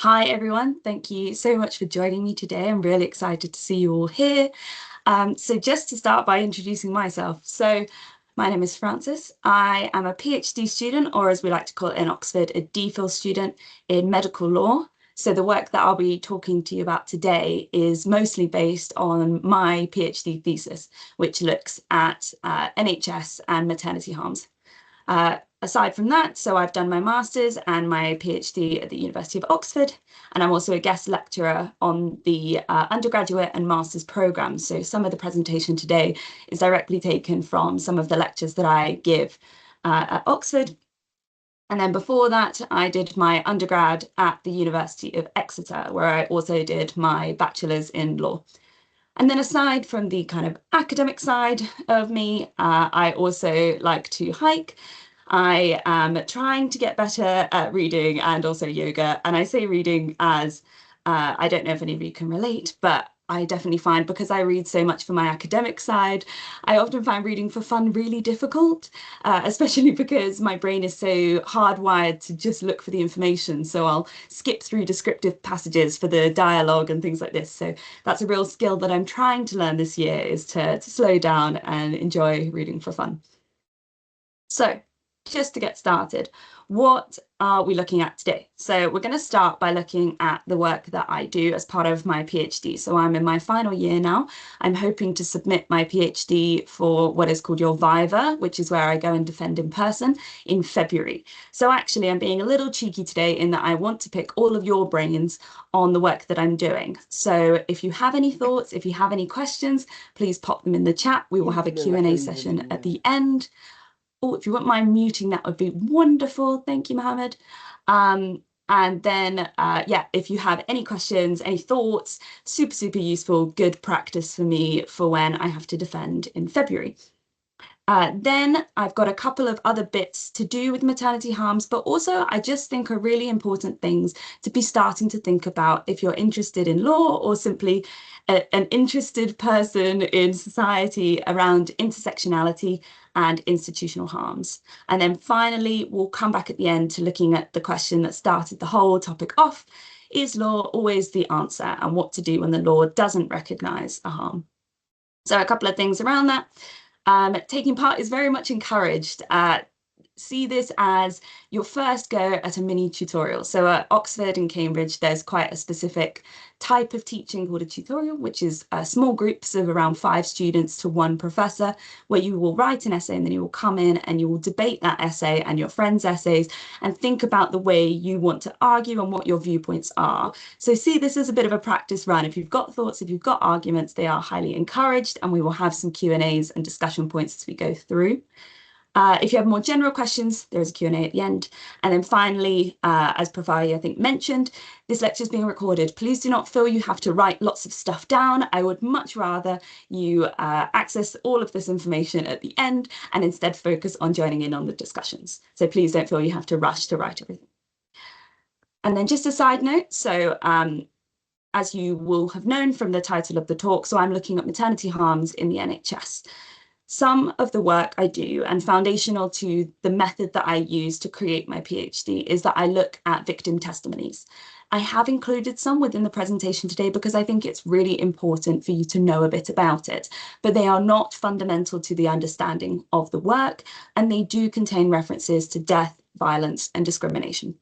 Hi, everyone. Thank you so much for joining me today. I'm really excited to see you all here. So just to start by introducing myself. So my name is Frances. I am a PhD student, or as we like to call it in Oxford, a DPhil student in medical law. So the work that I'll be talking to you about today is mostly based on my PhD thesis, which looks at NHS and maternity harms. Aside from that, so I've done my master's and my PhD at the University of Oxford, and I'm also a guest lecturer on the undergraduate and master's programs. So some of the presentation today is directly taken from some of the lectures that I give at Oxford. And then before that, I did my undergrad at the University of Exeter, where I also did my bachelor's in law. And then aside from the kind of academic side of me, I also like to hike. I am trying to get better at reading and also yoga. And I say reading as I don't know if any of you can relate, but I definitely find because I read so much for my academic side, I often find reading for fun really difficult, especially because my brain is so hardwired to just look for the information. So I'll skip through descriptive passages for the dialogue and things like this. So that's a real skill that I'm trying to learn this year is to slow down and enjoy reading for fun. So just to get started, what are we looking at today? So we're going to start by looking at the work that I do as part of my PhD. So I'm in my final year now. I'm hoping to submit my PhD for what is called your Viva, which is where I go and defend in person in February. So actually, I'm being a little cheeky today in that I want to pick all of your brains on the work that I'm doing. So if you have any thoughts, if you have any questions, please pop them in the chat. We will have a Q&A session at the end. Oh, if you wouldn't mind muting, that would be wonderful. Thank you, Mohammed. And then, yeah, if you have any questions, any thoughts, super, super useful, good practice for me for when I have to defend in February. Then I've got a couple of other bits to do with maternity harms, but also I just think are really important things to be starting to think about if you're interested in law or simply an interested person in society around intersectionality and institutional harms. And then finally, we'll come back at the end to looking at the question that started the whole topic off. Is law always the answer, and what to do when the law doesn't recognise a harm? So a couple of things around that. Taking part is very much encouraged. See this as your first go at a mini tutorial. So at Oxford and Cambridge, there's quite a specific type of teaching called a tutorial, which is small groups of around 5 students to 1 professor, where you will write an essay and then you will come in and you will debate that essay and your friends' essays and think about the way you want to argue and what your viewpoints are. So see this as a bit of a practice run. If you've got thoughts, if you've got arguments, they are highly encouraged, and we will have some Q&As and discussion points as we go through. If you have more general questions, there is a Q&A at the end. And then finally, as Pravai, I think, mentioned, this lecture is being recorded. Please do not feel you have to write lots of stuff down. I would much rather you access all of this information at the end and instead focus on joining in on the discussions. So please don't feel you have to rush to write everything. And then just a side note, so as you will have known from the title of the talk, so I'm looking at maternity harms in the NHS. Some of the work I do, and foundational to the method that I use to create my PhD, is that I look at victim testimonies. I have included some within the presentation today because I think it's really important for you to know a bit about it, but they are not fundamental to the understanding of the work, and they do contain references to death, violence, and discrimination.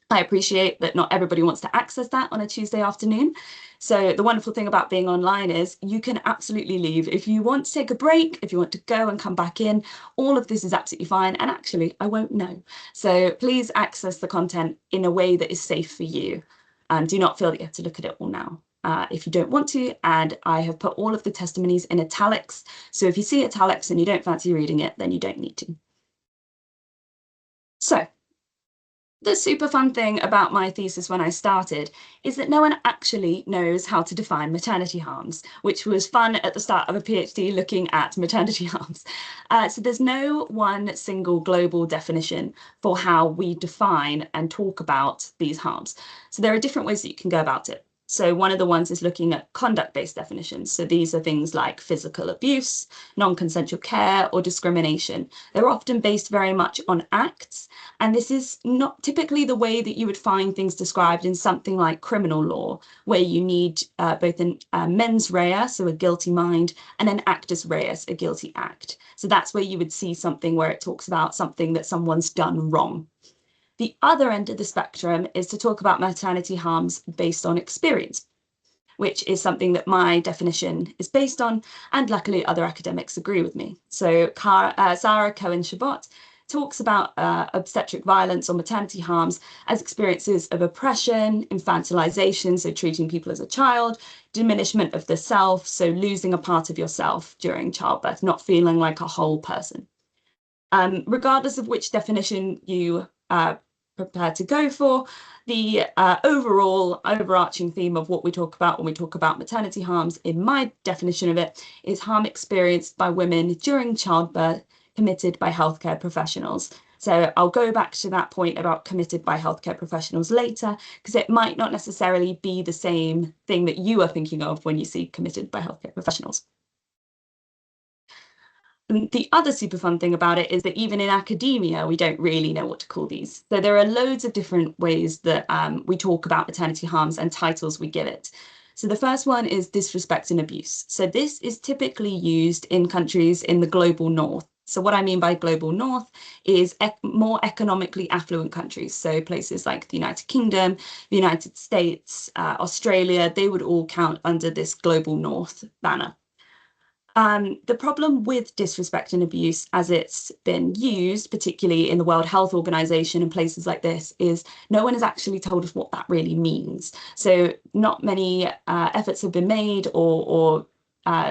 I appreciate that not everybody wants to access that on a Tuesday afternoon. So the wonderful thing about being online is you can absolutely leave. If you want to take a break, if you want to go and come back in, all of this is absolutely fine. And actually, I won't know. So please access the content in a way that is safe for you. Do not feel that you have to look at it all now. If you don't want to, and I have put all of the testimonies in italics. So if you see italics and you don't fancy reading it, then you don't need to. So the super fun thing about my thesis when I started is that no one actually knows how to define maternity harms, which was fun at the start of a PhD looking at maternity harms. So there's no one single global definition for how we define and talk about these harms. So there are different ways that you can go about it. So one of the ones is looking at conduct-based definitions. So these are things like physical abuse, non-consensual care, or discrimination. They're often based very much on acts, and this is not typically the way that you would find things described in something like criminal law, where you need both a mens rea, so a guilty mind, and an actus reus, a guilty act. So that's where you would see something where it talks about something that someone's done wrong. The other end of the spectrum is to talk about maternity harms based on experience, which is something that my definition is based on, and luckily other academics agree with me. So Sarah Cohen-Chabot talks about obstetric violence or maternity harms as experiences of oppression, infantilization, so treating people as a child, diminishment of the self, so losing a part of yourself during childbirth, not feeling like a whole person. Regardless of which definition you prepare to go for, the overall overarching theme of what we talk about when we talk about maternity harms, in my definition of it, is harm experienced by women during childbirth committed by healthcare professionals. So I'll go back to that point about committed by healthcare professionals later, because it might not necessarily be the same thing that you are thinking of when you see committed by healthcare professionals. The other super fun thing about it is that even in academia, we don't really know what to call these. So there are loads of different ways that we talk about maternity harms and titles we give it. So the first one is disrespect and abuse. So this is typically used in countries in the global north. So what I mean by global north is more economically affluent countries. So places like the United Kingdom, the United States, Australia, they would all count under this global north banner. The problem with disrespect and abuse as it's been used, particularly in the World Health Organization and places like this, is no one has actually told us what that really means. So not many efforts have been made or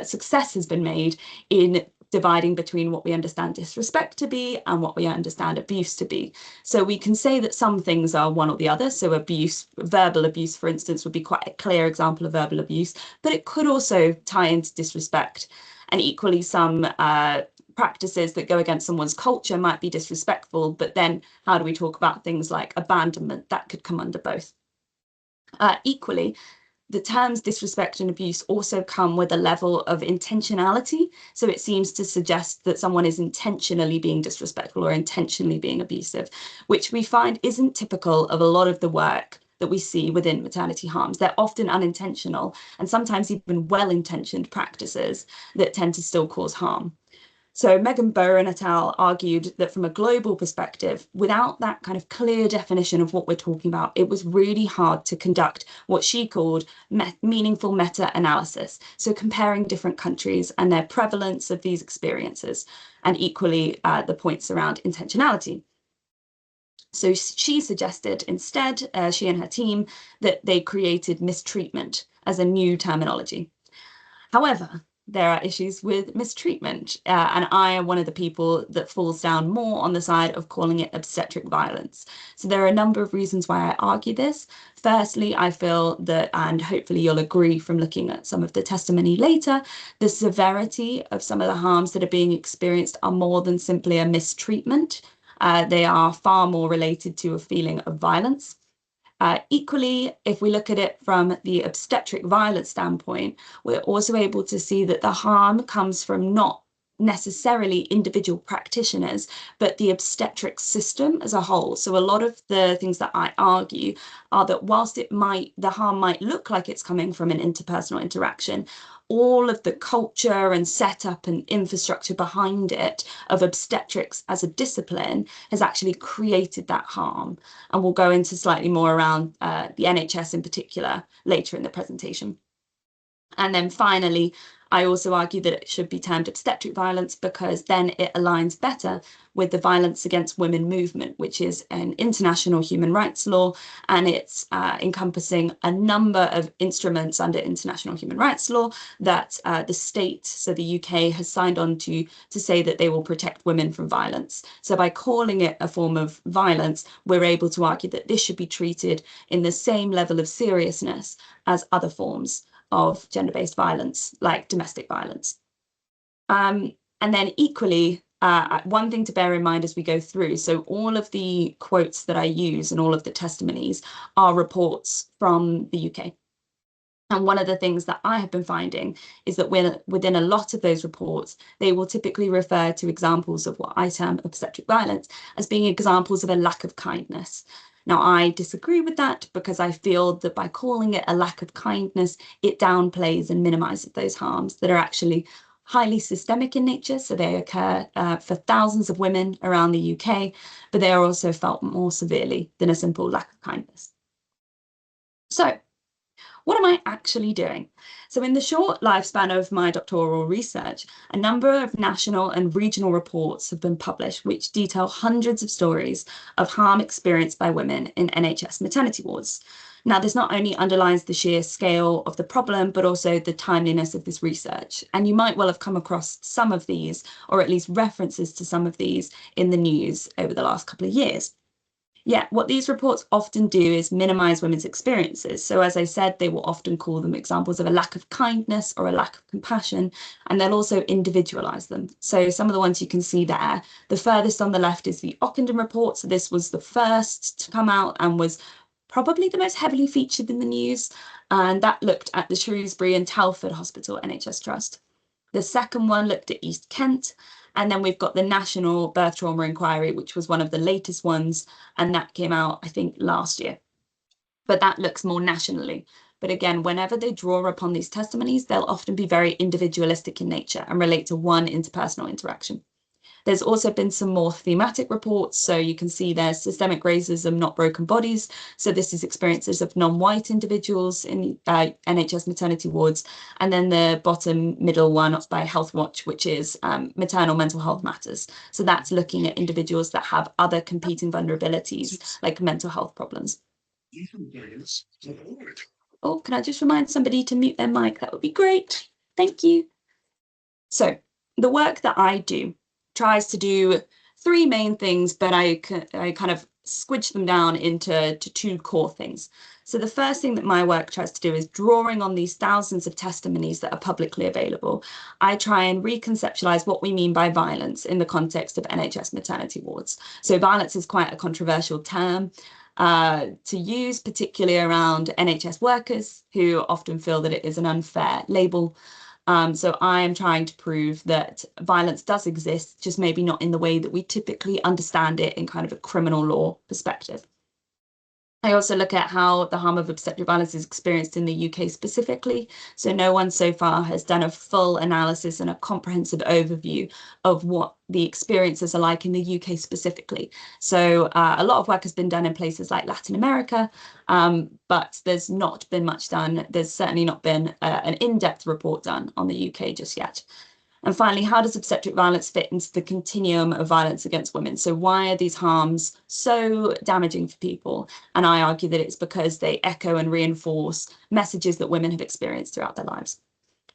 success has been made in dividing between what we understand disrespect to be and what we understand abuse to be. So we can say that some things are one or the other. So abuse, verbal abuse, for instance, would be quite a clear example of verbal abuse, but it could also tie into disrespect. And equally, some practices that go against someone's culture might be disrespectful, but then how do we talk about things like abandonment? That could come under both. Equally, the terms disrespect and abuse also come with a level of intentionality. So it seems to suggest that someone is intentionally being disrespectful or intentionally being abusive, which we find isn't typical of a lot of the work that we see within maternity harms. They're often unintentional and sometimes even well-intentioned practices that tend to still cause harm. So Megan Bowen et al. Argued that from a global perspective, without that kind of clear definition of what we're talking about, it was really hard to conduct what she called meaningful meta-analysis. So comparing different countries and their prevalence of these experiences, and equally the points around intentionality. So she suggested instead, she and her team, that they created mistreatment as a new terminology. However, there are issues with mistreatment, and I am one of the people that falls down more on the side of calling it obstetric violence. So there are a number of reasons why I argue this. Firstly, I feel that, and hopefully you'll agree from looking at some of the testimony later, the severity of some of the harms that are being experienced are more than simply a mistreatment. They are far more related to a feeling of violence. Equally, if we look at it from the obstetric violence standpoint, we're also able to see that the harm comes from not necessarily individual practitioners, but the obstetric system as a whole. So a lot of the things that I argue are that whilst the harm might look like it's coming from an interpersonal interaction, all of the culture and setup and infrastructure behind it of obstetrics as a discipline has actually created that harm. And we'll go into slightly more around the NHS in particular later in the presentation. And then finally, I also argue that it should be termed obstetric violence because then it aligns better with the Violence Against Women movement, which is an international human rights law, and it's encompassing a number of instruments under international human rights law that the state, so the UK, has signed on to say that they will protect women from violence. So by calling it a form of violence, we're able to argue that this should be treated in the same level of seriousness as other forms of gender-based violence, like domestic violence. And then equally, one thing to bear in mind as we go through, so all of the quotes that I use and all of the testimonies are reports from the UK. And one of the things that I have been finding is that within a lot of those reports, they will typically refer to examples of what I term obstetric violence as being examples of a lack of kindness. Now, I disagree with that because I feel that by calling it a lack of kindness, it downplays and minimizes those harms that are actually highly systemic in nature. So they occur for thousands of women around the UK, but they are also felt more severely than a simple lack of kindness. So, what am I actually doing? So in the short lifespan of my doctoral research, a number of national and regional reports have been published which detail hundreds of stories of harm experienced by women in NHS maternity wards. Now, this not only underlines the sheer scale of the problem, but also the timeliness of this research. And you might well have come across some of these, or at least references to some of these in the news over the last couple of years. Yeah, what these reports often do is minimize women's experiences. So, as I said, they will often call them examples of a lack of kindness or a lack of compassion, and they'll also individualize them. So, some of the ones you can see there, the furthest on the left is the Ockenden report. So, this was the first to come out and was probably the most heavily featured in the news. And that looked at the Shrewsbury and Telford Hospital NHS Trust. The second one looked at East Kent. And then we've got the National Birth Trauma Inquiry, which was one of the latest ones. And that came out, I think, last year. But that looks more nationally. But again, whenever they draw upon these testimonies, they'll often be very individualistic in nature and relate to one interpersonal interaction. There's also been some more thematic reports. So you can see there's systemic racism, not broken bodies. So this is experiences of non-white individuals in NHS maternity wards. And then the bottom middle one by Health Watch, which is maternal mental health matters. So that's looking at individuals that have other competing vulnerabilities, like mental health problems. Oh, can I just remind somebody to mute their mic? That would be great. Thank you. So the work that I do tries to do three main things, but I kind of squidge them down into two core things. So the first thing that my work tries to do is drawing on these thousands of testimonies that are publicly available. I try and reconceptualize what we mean by violence in the context of NHS maternity wards. So violence is quite a controversial term to use, particularly around NHS workers who often feel that it is an unfair label. So I am trying to prove that violence does exist, just maybe not in the way that we typically understand it in kind of a criminal law perspective. I also look at how the harm of obstetric violence is experienced in the UK specifically. So no one so far has done a full analysis and a comprehensive overview of what the experiences are like in the UK specifically. So a lot of work has been done in places like Latin America, but there's not been much done. There's certainly not been an in-depth report done on the UK just yet. And finally, how does obstetric violence fit into the continuum of violence against women? So why are these harms so damaging for people? And I argue that it's because they echo and reinforce messages that women have experienced throughout their lives.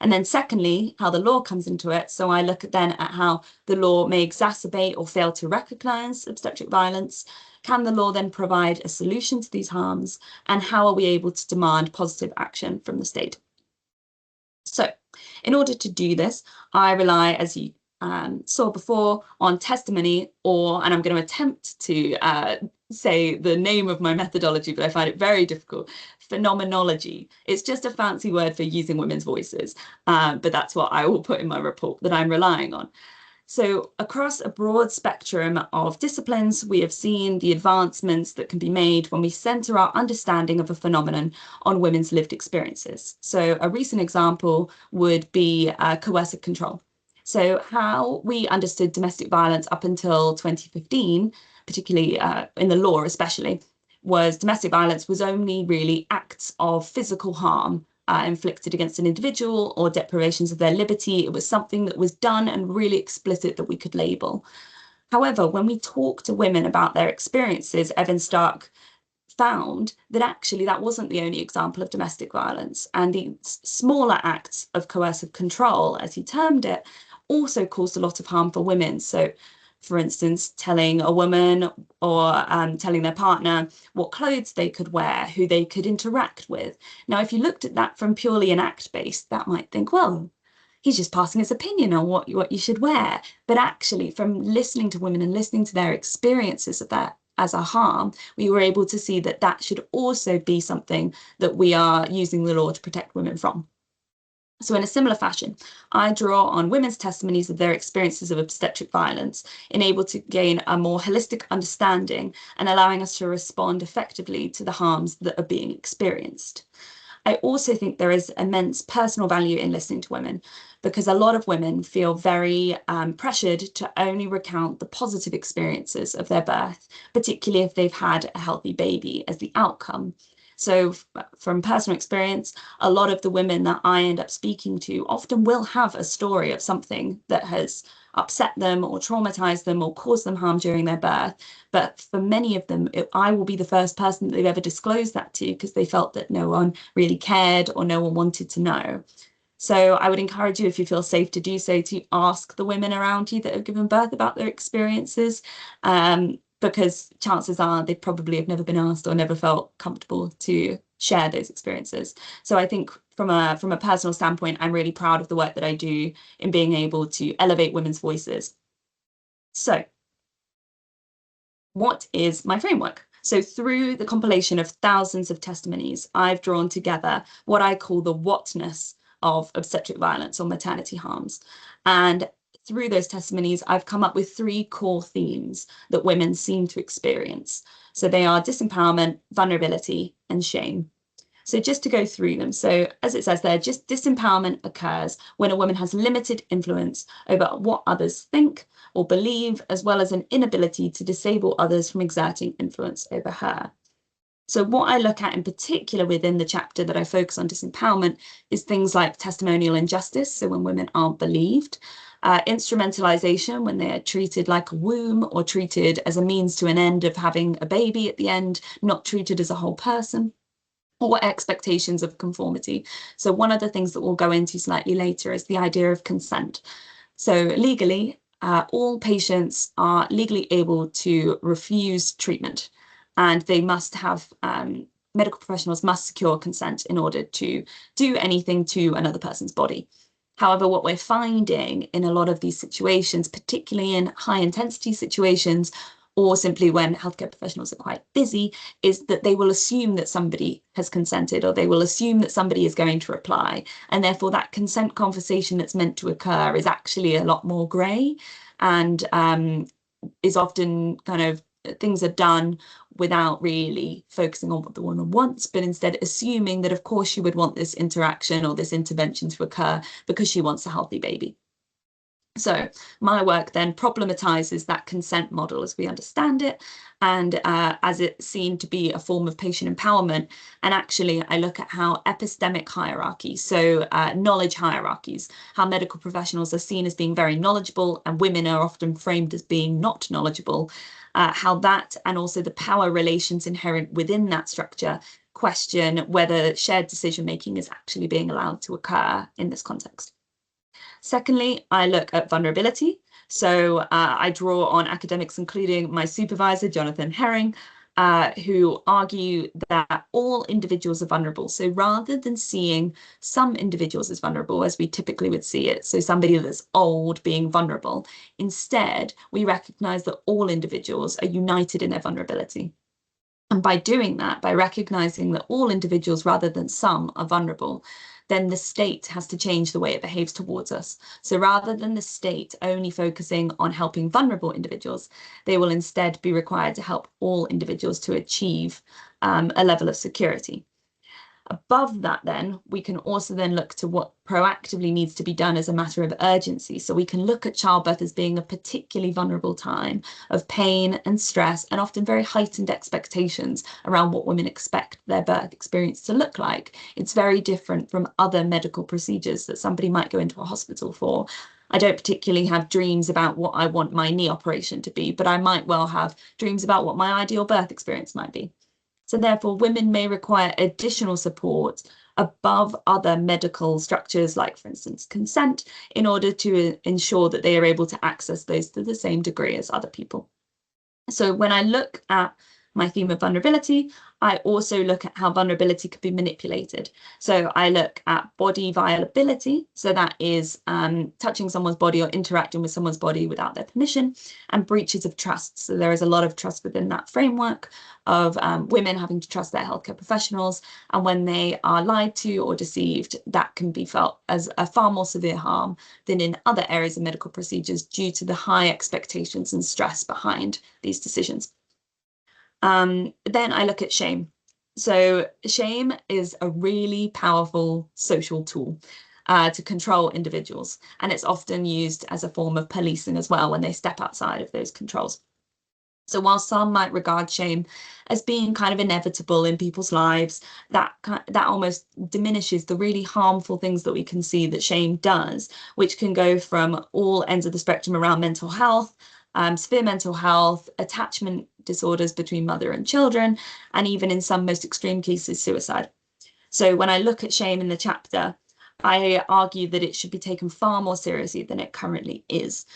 And then secondly, how the law comes into it. So I look then at how the law may exacerbate or fail to recognise obstetric violence. Can the law then provide a solution to these harms? And how are we able to demand positive action from the state? So in order to do this, I rely, as you saw before, on testimony, and I'm going to attempt to say the name of my methodology, but I find it very difficult, phenomenology. It's just a fancy word for using women's voices, but that's what I will put in my report that I'm relying on. So across a broad spectrum of disciplines, we have seen the advancements that can be made when we centre our understanding of a phenomenon on women's lived experiences. So a recent example would be coercive control. So how we understood domestic violence up until 2015, particularly in the law especially, was domestic violence was only really acts of physical harm inflicted against an individual or deprivations of their liberty. It was something that was done and really explicit that we could label. However, when we talk to women about their experiences, Evan Stark found that actually that wasn't the only example of domestic violence. And the smaller acts of coercive control, as he termed it, also caused a lot of harm for women. So for instance, telling a woman or telling their partner what clothes they could wear, who they could interact with. Now, if you looked at that from purely an act-based, that might think, well, he's just passing his opinion on what you should wear. But actually, from listening to women and listening to their experiences of that, as a harm, we were able to see that that should also be something that we are using the law to protect women from. So in a similar fashion, I draw on women's testimonies of their experiences of obstetric violence, enabled to gain a more holistic understanding and allowing us to respond effectively to the harms that are being experienced. I also think there is immense personal value in listening to women, because a lot of women feel very pressured to only recount the positive experiences of their birth, particularly if they've had a healthy baby as the outcome. So from personal experience, a lot of the women that I end up speaking to often will have a story of something that has upset them or traumatized them or caused them harm during their birth. But for many of them, I will be the first person that they've ever disclosed that to, because they felt that no one really cared or no one wanted to know. So I would encourage you, if you feel safe to do so, to ask the women around you that have given birth about their experiences, because chances are they probably have never been asked or never felt comfortable to share those experiences. So I think from a personal standpoint, I'm really proud of the work that I do in being able to elevate women's voices. So what is my framework? So through the compilation of thousands of testimonies, I've drawn together what I call the whatness of obstetric violence or maternity harms. And through those testimonies, I've come up with three core themes that women seem to experience. So they are disempowerment, vulnerability, and shame. So just to go through them. So as it says there, just disempowerment occurs when a woman has limited influence over what others think or believe, as well as an inability to disable others from exerting influence over her. So what I look at in particular within the chapter that I focus on disempowerment is things like testimonial injustice, so when women aren't believed, instrumentalization, when they are treated like a womb or treated as a means to an end of having a baby at the end, not treated as a whole person, or expectations of conformity. So one of the things that we'll go into slightly later is the idea of consent. So legally, all patients are legally able to refuse treatment, and they must have medical professionals must secure consent in order to do anything to another person's body. However, what we're finding in a lot of these situations, particularly in high intensity situations, or simply when healthcare professionals are quite busy, is that they will assume that somebody has consented, or they will assume that somebody is going to reply. And therefore that consent conversation that's meant to occur is actually a lot more grey, and is often kind of, things are done without really focusing on what the woman wants, but instead assuming that of course she would want this interaction or this intervention to occur because she wants a healthy baby. So my work then problematizes that consent model as we understand it, and as it's seen to be a form of patient empowerment. And actually, I look at how epistemic hierarchies, so knowledge hierarchies, how medical professionals are seen as being very knowledgeable and women are often framed as being not knowledgeable, how that and also the power relations inherent within that structure question whether shared decision making is actually being allowed to occur in this context. Secondly, I look at vulnerability. So I draw on academics, including my supervisor, Jonathan Herring, who argue that all individuals are vulnerable. So rather than seeing some individuals as vulnerable, as we typically would see it, so somebody that's old being vulnerable, instead, we recognize that all individuals are united in their vulnerability. And by doing that, by recognizing that all individuals rather than some are vulnerable, then the state has to change the way it behaves towards us. So rather than the state only focusing on helping vulnerable individuals, they will instead be required to help all individuals to achieve a level of security. Above that, then, we can also then look to what proactively needs to be done as a matter of urgency. So we can look at childbirth as being a particularly vulnerable time of pain and stress, and often very heightened expectations around what women expect their birth experience to look like. It's very different from other medical procedures that somebody might go into a hospital for. I don't particularly have dreams about what I want my knee operation to be, but I might well have dreams about what my ideal birth experience might be. So therefore, women may require additional support above other medical structures, like, for instance, consent, in order to ensure that they are able to access those to the same degree as other people. So when I look at my theme of vulnerability, I also look at how vulnerability could be manipulated. So I look at body violability. So that is touching someone's body or interacting with someone's body without their permission, and breaches of trust. So there is a lot of trust within that framework of women having to trust their healthcare professionals. And when they are lied to or deceived, that can be felt as a far more severe harm than in other areas of medical procedures due to the high expectations and stress behind these decisions. Then I look at shame. So shame is a really powerful social tool to control individuals, and it's often used as a form of policing as well when they step outside of those controls. So while some might regard shame as being kind of inevitable in people's lives, that almost diminishes the really harmful things that we can see that shame does, which can go from all ends of the spectrum around mental health, severe mental health, attachment disorders between mother and children, and even in some most extreme cases, suicide. So when I look at shame in the chapter, I argue that it should be taken far more seriously than it currently is.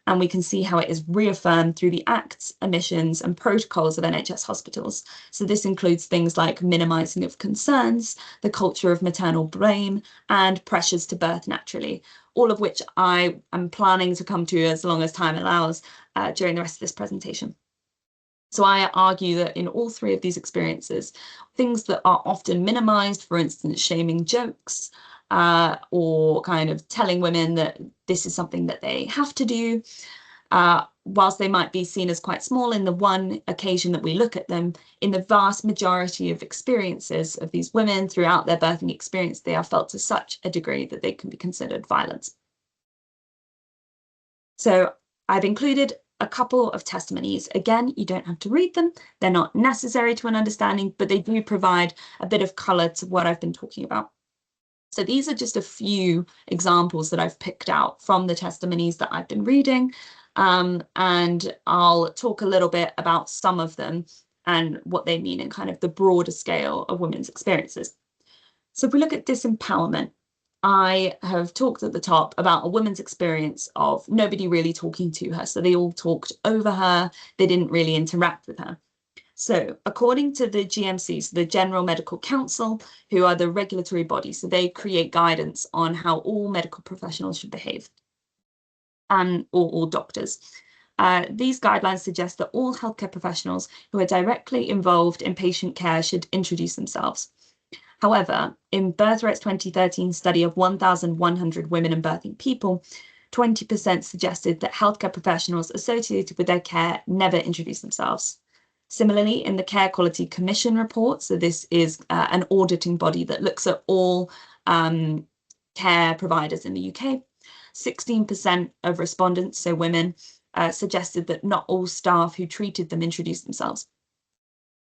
And we can see how it is reaffirmed through the acts, omissions, and protocols of NHS hospitals. So this includes things like minimising of concerns, the culture of maternal blame, and pressures to birth naturally, all of which I am planning to come to as long as time allows during the rest of this presentation. So I argue that in all three of these experiences, things that are often minimized, for instance, shaming jokes, or kind of telling women that this is something that they have to do, whilst they might be seen as quite small in the one occasion that we look at them, in the vast majority of experiences of these women throughout their birthing experience, they are felt to such a degree that they can be considered violence. So I've included a couple of testimonies. Again, you don't have to read them. They're not necessary to an understanding, but they do provide a bit of color to what I've been talking about. So these are just a few examples that I've picked out from the testimonies that I've been reading. And I'll talk a little bit about some of them and what they mean in kind of the broader scale of women's experiences. So if we look at disempowerment, I have talked at the top about a woman's experience of nobody really talking to her. So they all talked over her. They didn't really interact with her. So according to the GMC, so the General Medical Council, who are the regulatory body, so they create guidance on how all medical professionals should behave, and or all doctors. These guidelines suggest that all healthcare professionals who are directly involved in patient care should introduce themselves. However, in Birthright's 2013 study of 1,100 women and birthing people, 20% suggested that healthcare professionals associated with their care never introduced themselves. Similarly, in the Care Quality Commission report, so this is an auditing body that looks at all care providers in the UK, 16% of respondents, so women, suggested that not all staff who treated them introduced themselves.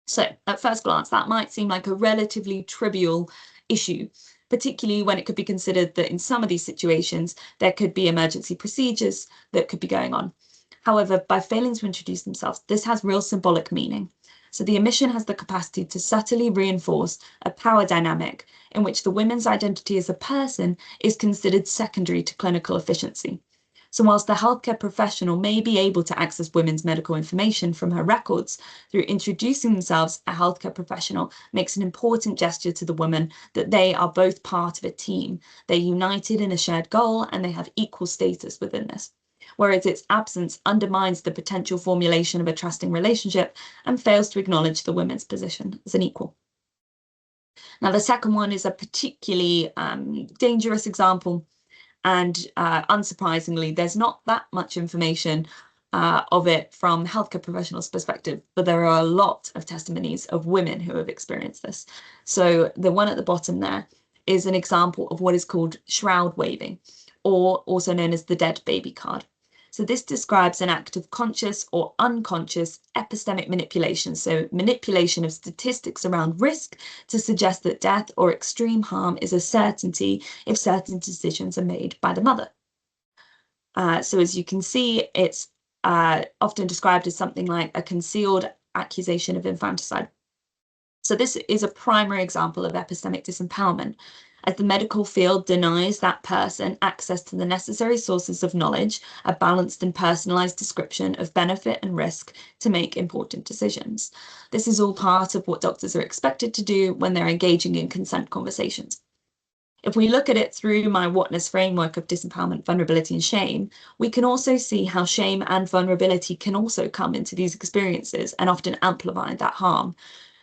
So at first glance, that might seem like a relatively trivial issue, particularly when it could be considered that in some of these situations, there could be emergency procedures that could be going on. However, by failing to introduce themselves, this has real symbolic meaning. So the omission has the capacity to subtly reinforce a power dynamic in which the woman's identity as a person is considered secondary to clinical efficiency. So whilst the healthcare professional may be able to access women's medical information from her records, through introducing themselves, a healthcare professional makes an important gesture to the woman that they are both part of a team. They're united in a shared goal and they have equal status within this. Whereas its absence undermines the potential formulation of a trusting relationship and fails to acknowledge the woman's position as an equal. Now, the second one is a particularly dangerous example. And unsurprisingly, there's not that much information of it from healthcare professionals' perspective, but there are a lot of testimonies of women who have experienced this. So the one at the bottom there is an example of what is called shroud waving, or also known as the dead baby card. So this describes an act of conscious or unconscious epistemic manipulation, so manipulation of statistics around risk to suggest that death or extreme harm is a certainty if certain decisions are made by the mother. So as you can see, it's often described as something like a concealed accusation of infanticide. So this is a primary example of epistemic disempowerment. as the medical field denies that person access to the necessary sources of knowledge, a balanced and personalized description of benefit and risk to make important decisions. This is all part of what doctors are expected to do when they're engaging in consent conversations. If we look at it through my whatness framework of disempowerment, vulnerability, and shame, we can also see how shame and vulnerability can also come into these experiences and often amplify that harm.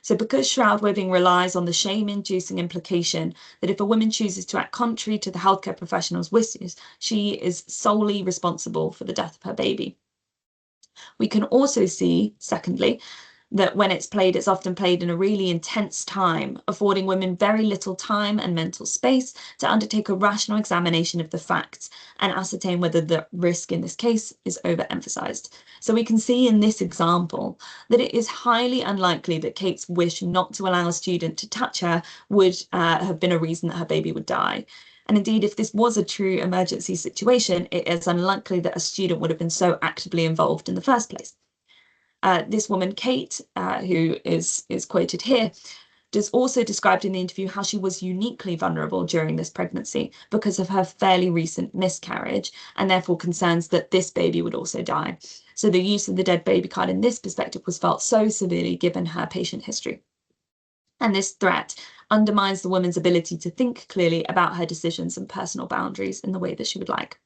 So because shroud weaving relies on the shame-inducing implication that if a woman chooses to act contrary to the healthcare professional's wishes, she is solely responsible for the death of her baby. We can also see, secondly, that when it's often played in a really intense time, affording women very little time and mental space to undertake a rational examination of the facts and ascertain whether the risk in this case is overemphasized. So we can see in this example that it is highly unlikely that Kate's wish not to allow a student to touch her would have been a reason that her baby would die. And indeed, if this was a true emergency situation, it is unlikely that a student would have been so actively involved in the first place. This woman, Kate, who is quoted here, does also described in the interview how she was uniquely vulnerable during this pregnancy because of her fairly recent miscarriage and therefore concerns that this baby would also die. So the use of the dead baby card in this perspective was felt so severely given her patient history. And this threat undermines the woman's ability to think clearly about her decisions and personal boundaries in the way that she would like.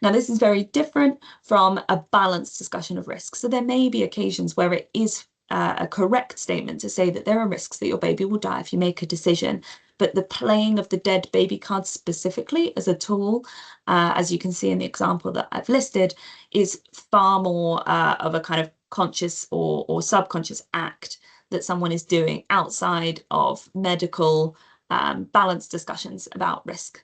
Now, this is very different from a balanced discussion of risks. So there may be occasions where it is a correct statement to say that there are risks that your baby will die if you make a decision. But the playing of the dead baby card specifically as a tool, as you can see in the example that I've listed, is far more of a kind of conscious or subconscious act that someone is doing outside of medical balanced discussions about risk.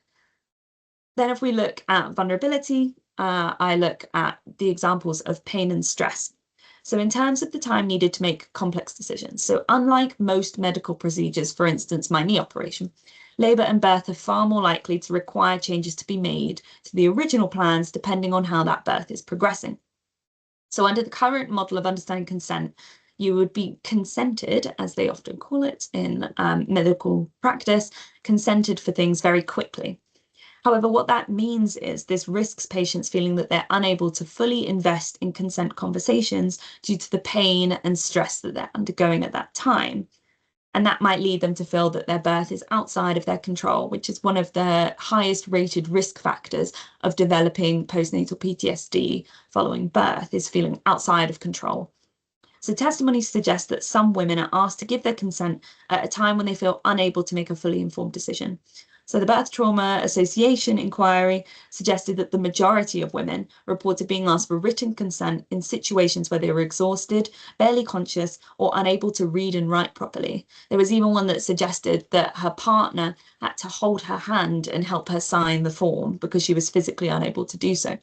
Then if we look at vulnerability, I look at the examples of pain and stress. So in terms of the time needed to make complex decisions, so unlike most medical procedures, for instance, my knee operation, labour and birth are far more likely to require changes to be made to the original plans depending on how that birth is progressing. So under the current model of understanding consent, you would be consented, as they often call it in medical practice, consented for things very quickly. However, what that means is this risks patients feeling that they're unable to fully invest in consent conversations due to the pain and stress that they're undergoing at that time. And that might lead them to feel that their birth is outside of their control, which is one of the highest rated risk factors of developing postnatal PTSD following birth, is feeling outside of control. So testimonies suggest that some women are asked to give their consent at a time when they feel unable to make a fully informed decision. So the Birth Trauma Association inquiry suggested that the majority of women reported being asked for written consent in situations where they were exhausted, barely conscious, or unable to read and write properly. There was even one that suggested that her partner had to hold her hand and help her sign the form because she was physically unable to do so.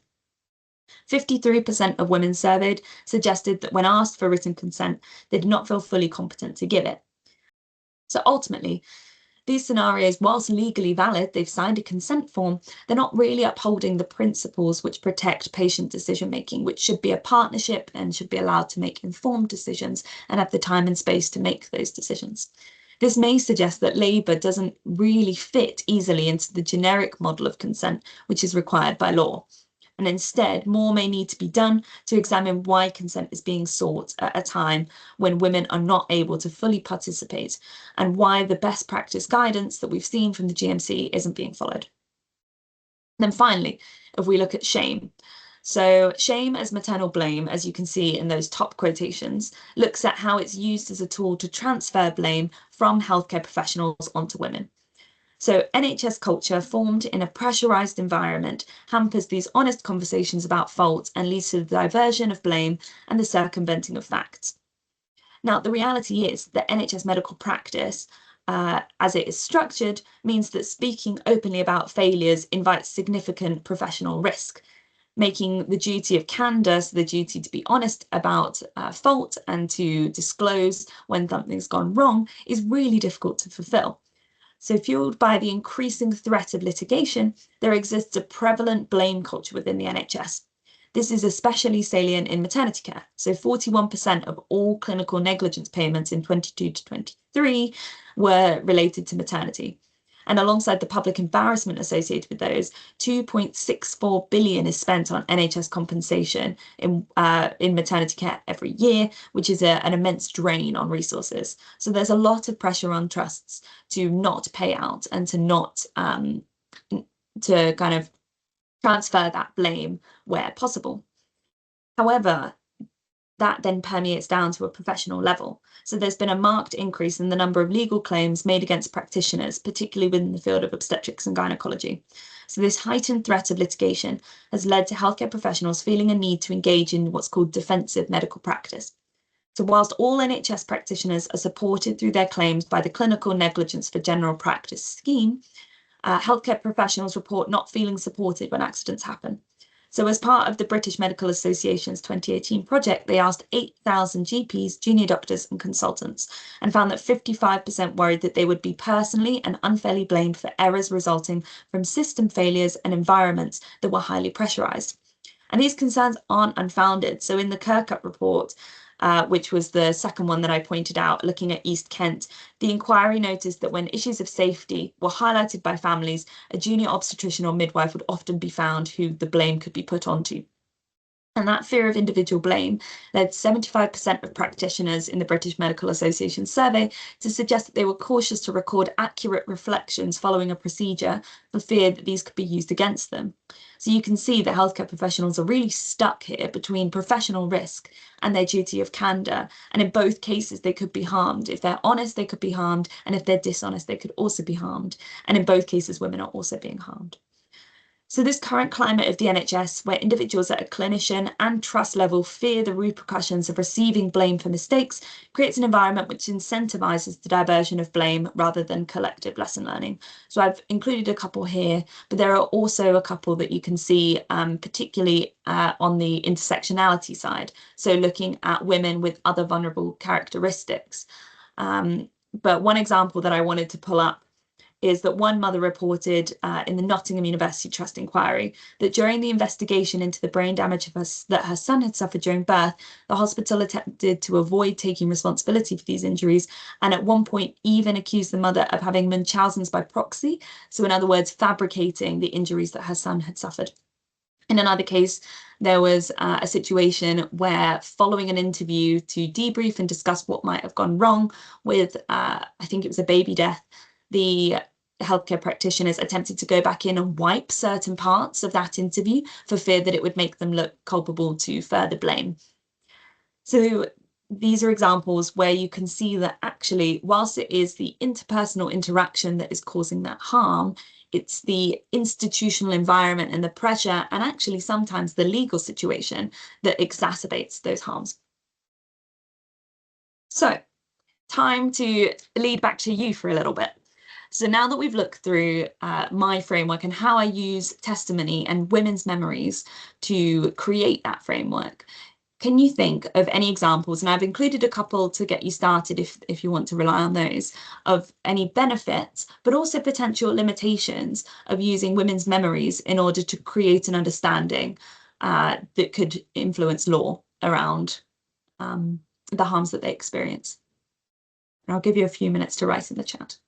53% of women surveyed suggested that when asked for written consent, they did not feel fully competent to give it. So ultimately, these scenarios, whilst legally valid, they've signed a consent form, they're not really upholding the principles which protect patient decision-making, which should be a partnership and should be allowed to make informed decisions and have the time and space to make those decisions. This may suggest that labour doesn't really fit easily into the generic model of consent, which is required by law. And instead, more may need to be done to examine why consent is being sought at a time when women are not able to fully participate, and why the best practice guidance that we've seen from the GMC isn't being followed. And then finally, if we look at shame. So shame as maternal blame, as you can see in those top quotations, looks at how it's used as a tool to transfer blame from healthcare professionals onto women. So NHS culture formed in a pressurised environment hampers these honest conversations about fault and leads to the diversion of blame and the circumventing of facts. Now, the reality is that NHS medical practice, as it is structured, means that speaking openly about failures invites significant professional risk, making the duty of candour, so the duty to be honest about fault and to disclose when something's gone wrong, is really difficult to fulfil. So fueled by the increasing threat of litigation, there exists a prevalent blame culture within the NHS. This is especially salient in maternity care. So 41% of all clinical negligence payments in 22 to 23 were related to maternity. And alongside the public embarrassment associated with those, 2.64 billion is spent on NHS compensation in maternity care every year, which is an immense drain on resources. So there's a lot of pressure on trusts to not pay out and to not to kind of transfer that blame where possible. However, that then permeates down to a professional level. So there's been a marked increase in the number of legal claims made against practitioners, particularly within the field of obstetrics and gynecology. So this heightened threat of litigation has led to healthcare professionals feeling a need to engage in what's called defensive medical practice. So whilst all NHS practitioners are supported through their claims by the Clinical Negligence for General Practice scheme, healthcare professionals report not feeling supported when accidents happen. So as part of the British Medical Association's 2018 project, they asked 8,000 GPs, junior doctors and consultants, and found that 55% worried that they would be personally and unfairly blamed for errors resulting from system failures and environments that were highly pressurised. And these concerns aren't unfounded. So in the Kirkup report, which was the second one that I pointed out, looking at East Kent, the inquiry noticed that when issues of safety were highlighted by families, a junior obstetrician or midwife would often be found who the blame could be put onto. And that fear of individual blame led 75% of practitioners in the British Medical Association survey to suggest that they were cautious to record accurate reflections following a procedure for fear that these could be used against them. So you can see that healthcare professionals are really stuck here between professional risk and their duty of candour. And in both cases, they could be harmed. If they're honest, they could be harmed. And if they're dishonest, they could also be harmed. And in both cases, women are also being harmed. So this current climate of the NHS, where individuals at a clinician and trust level fear the repercussions of receiving blame for mistakes, creates an environment which incentivises the diversion of blame rather than collective lesson learning. So I've included a couple here, but there are also a couple that you can see, particularly on the intersectionality side. So looking at women with other vulnerable characteristics. But one example that I wanted to pull up is that one mother reported in the Nottingham University Trust inquiry that during the investigation into the brain damage that her son had suffered during birth, the hospital attempted to avoid taking responsibility for these injuries, and at one point even accused the mother of having Munchausen's by proxy, so in other words, fabricating the injuries that her son had suffered. In another case, there was a situation where, following an interview to debrief and discuss what might have gone wrong with, I think it was a baby death, the healthcare practitioners attempted to go back in and wipe certain parts of that interview for fear that it would make them look culpable to further blame. So these are examples where you can see that actually, whilst it is the interpersonal interaction that is causing that harm, it's the institutional environment and the pressure, and actually sometimes the legal situation that exacerbates those harms. So, time to lead back to you for a little bit. So now that we've looked through my framework and how I use testimony and women's memories to create that framework, can you think of any examples, and I've included a couple to get you started if you want to rely on those, of any benefits, but also potential limitations of using women's memories in order to create an understanding that could influence law around the harms that they experience? And I'll give you a few minutes to write in the chat.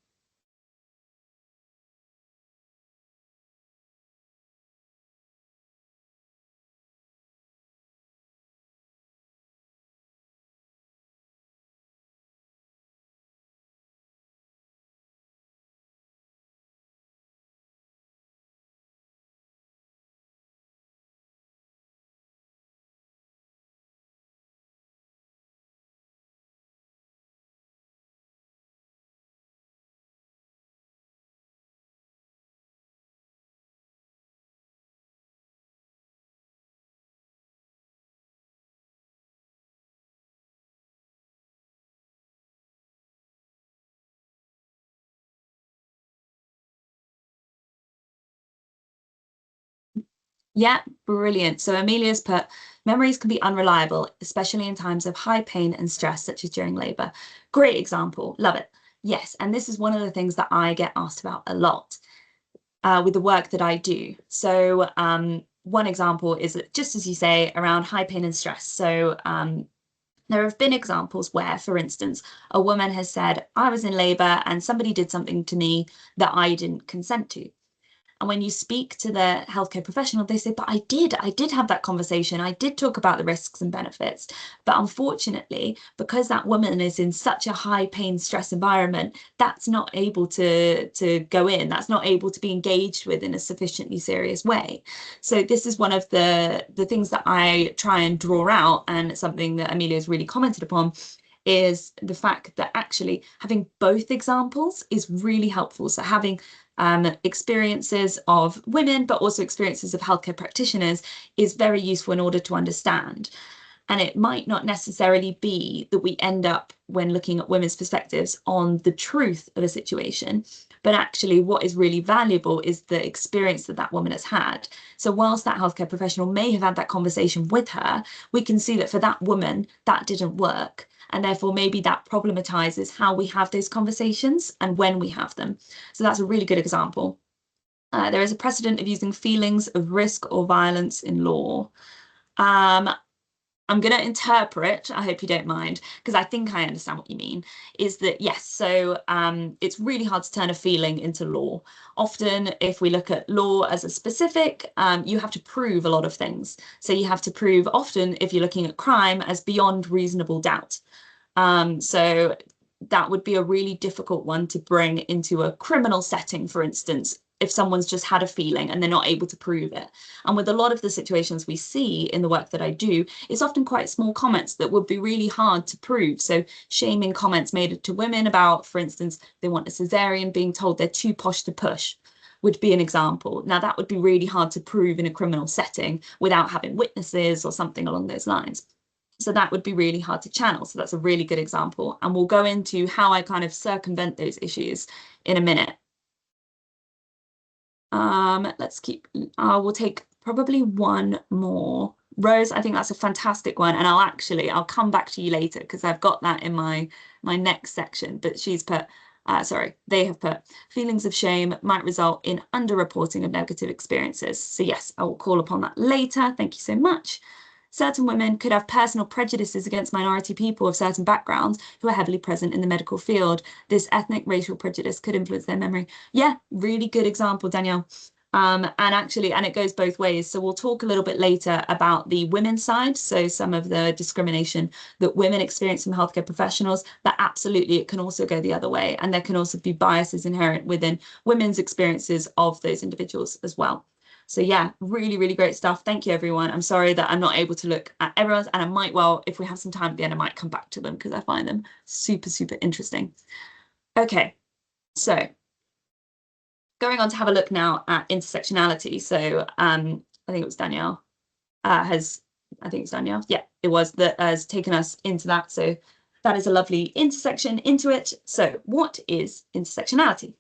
Yeah, brilliant. So Amelia's put, memories can be unreliable, especially in times of high pain and stress, such as during labour. Great example. Love it. Yes, and this is one of the things that I get asked about a lot with the work that I do. So one example is, just as you say, around high pain and stress. So There have been examples where, for instance, a woman has said, I was in labor and somebody did something to me that I didn't consent to. And when you speak to the healthcare professional, they say, but I did have that conversation. I did talk about the risks and benefits. But unfortunately, because that woman is in such a high pain stress environment, that's not able to go in. That's not able to be engaged with in a sufficiently serious way. So this is one of the things that I try and draw out, and something that Amelia has really commented upon, is the fact that actually having both examples is really helpful. So having experiences of women, but also experiences of healthcare practitioners is very useful in order to understand. And it might not necessarily be that we end up, when looking at women's perspectives, on the truth of a situation, but actually what is really valuable is the experience that that woman has had. So whilst that healthcare professional may have had that conversation with her, we can see that for that woman, that didn't work. And therefore, maybe that problematizes how we have those conversations and when we have them. So that's a really good example. There is a precedent of using feelings of risk or violence in law. I'm going to interpret, I hope you don't mind, because I think I understand what you mean, is that yes, so it's really hard to turn a feeling into law. Often, if we look at law as a specific, you have to prove a lot of things. So you have to prove, often, if you're looking at crime, as beyond reasonable doubt. So that would be a really difficult one to bring into a criminal setting, for instance, if someone's just had a feeling and they're not able to prove it. And with a lot of the situations we see in the work that I do, it's often quite small comments that would be really hard to prove. So shaming comments made to women about, for instance, they want a cesarean, being told they're too posh to push would be an example. Now, that would be really hard to prove in a criminal setting without having witnesses or something along those lines. So that would be really hard to channel. So that's a really good example. And we'll go into how I kind of circumvent those issues in a minute. We'll take probably one more. Rose, I think that's a fantastic one. And I'll come back to you later because I've got that in my next section. But she's put, they have put, feelings of shame might result in underreporting of negative experiences. So yes, I will call upon that later. Thank you so much. Certain women could have personal prejudices against minority people of certain backgrounds who are heavily present in the medical field. This ethnic racial prejudice could influence their memory. Yeah, really good example, Danielle. And it goes both ways. So we'll talk a little bit later about the women's side. So some of the discrimination that women experience from healthcare professionals, but absolutely it can also go the other way. And there can also be biases inherent within women's experiences of those individuals as well. So yeah, really, really great stuff. Thank you, everyone. I'm sorry that I'm not able to look at everyone's, and I might well, if we have some time at the end, I might come back to them because I find them super, super interesting. Okay, so going on to have a look now at intersectionality. So I think it was Danielle I think it's Danielle. Yeah, it was that has taken us into that. So that is a lovely intersection into it. So what is intersectionality?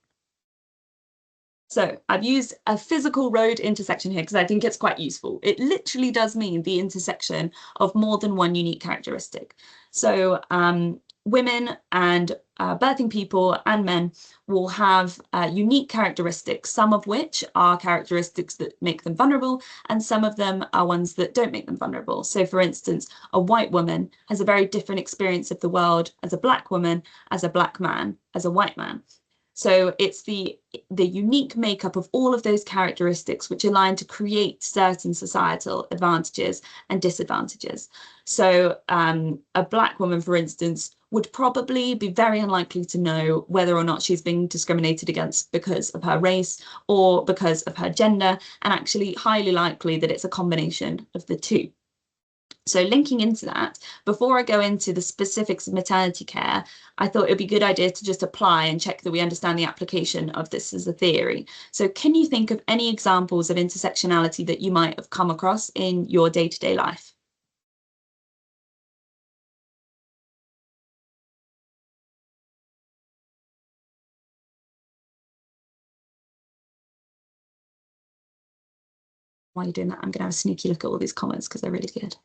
So I've used a physical road intersection here because I think it's quite useful. It literally does mean the intersection of more than one unique characteristic. So women and birthing people and men will have unique characteristics, some of which are characteristics that make them vulnerable, and some of them are ones that don't make them vulnerable. So for instance, a white woman has a very different experience of the world as a black woman, as a black man, as a white man. So it's the unique makeup of all of those characteristics which align to create certain societal advantages and disadvantages. So a black woman, for instance, would probably be very unlikely to know whether or not she's being discriminated against because of her race or because of her gender, and actually highly likely that it's a combination of the two. So linking into that, before I go into the specifics of maternity care, I thought it'd be a good idea to just apply and check that we understand the application of this as a theory. So can you think of any examples of intersectionality that you might have come across in your day-to-day life? While you're doing that, I'm going to have a sneaky look at all these comments because they're really good.